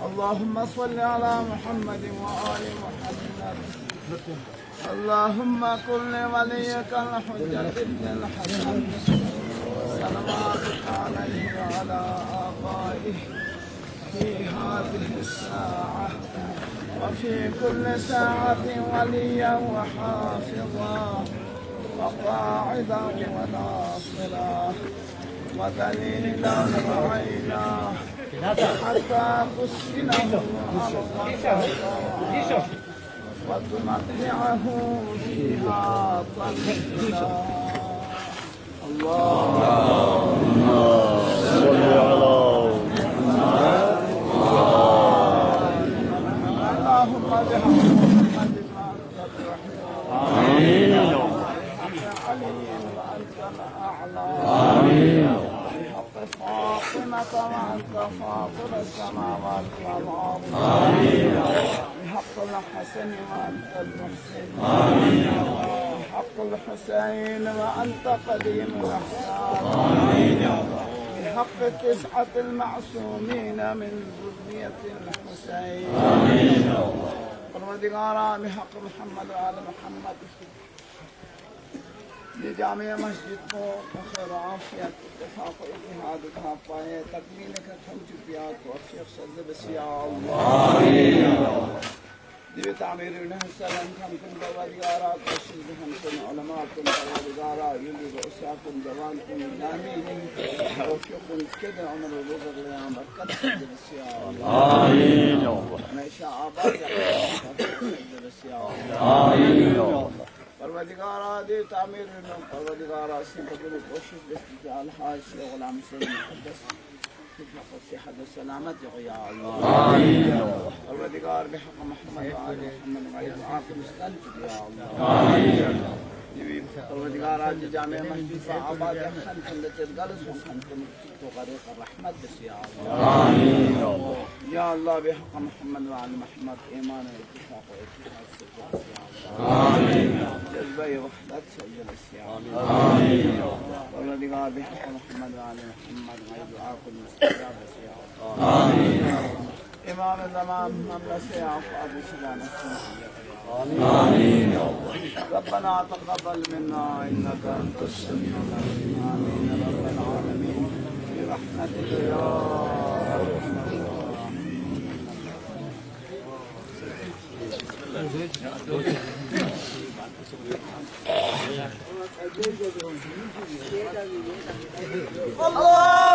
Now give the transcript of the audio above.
اللهم صل على محمد وآل محمد. اللهم كن لوليك الحجة ابن الحسن صلواتك عليه وعلى آبائه في هذه الساعة وفي كل ساعة وليا وحافظا وقاعدا وناصرا ودليلا وعينا حتى تسكنه أرضا وتمتعه فيها طويلا. اللهم صل على اللهم بحمد آمين. آمين. بحق فاطمة وأنت فاطر السماوات والأرض. آمين. بحق الحسن وأنت المحسن. آمين. بحق الحسين وأنت قديم الإحسان. آمين. بحق التسعة المعصومين من ذرية الحسين. آمين. پروردگارا بحق محمد وآل محمد یہ جامع مسجد کو خیر و عافیت اتفاق و اتحاد کا پائے تکمیل کا تھم چکیا تو افشیخ صدر بسیع اللہ. آمین. دیو تعمیر السلام کم کن پروردگارا کوشش ہم کن علماء کن پروردگارا یلی و اساکن جوان کن نامی توفیق کن کد عمر و رضا لیام برکت صدر بسیع اللہ. آمین. ہمیشہ آباد صدر بسیع اللہ. آمین. پروردگارا دی تعمیر پروردگارا سنتقل کوشش باستجال حاج شیخ غلام سلیم محدث تطلق الصحة والسلامة يا الله. آمين. پروردگار بحق محمد وآل محمد وعلى العاقب استنجد يا الله. آمين. پروردگار آج جامع مسجد فآباد خان خندت الغلس وخان خندت غريق الرحمة بس يا الله. آمين. يا الله بحق محمد وعلى محمد إيمان واتفاق واتحاد صدق يا الله. آمين. جذبة وحدة سجل يا الله. آمين. پروردگار بحق محمد وعلى محمد وعلى العاقب استنجد بس يا الله. آمين. إمام الزمان مملس يا أفعاد شلان السنة. آمين. ربنا تقبل منا إنك أنت السميع العليم. آمين رب العالمين برحمتك يا أرحم الراحمين. الله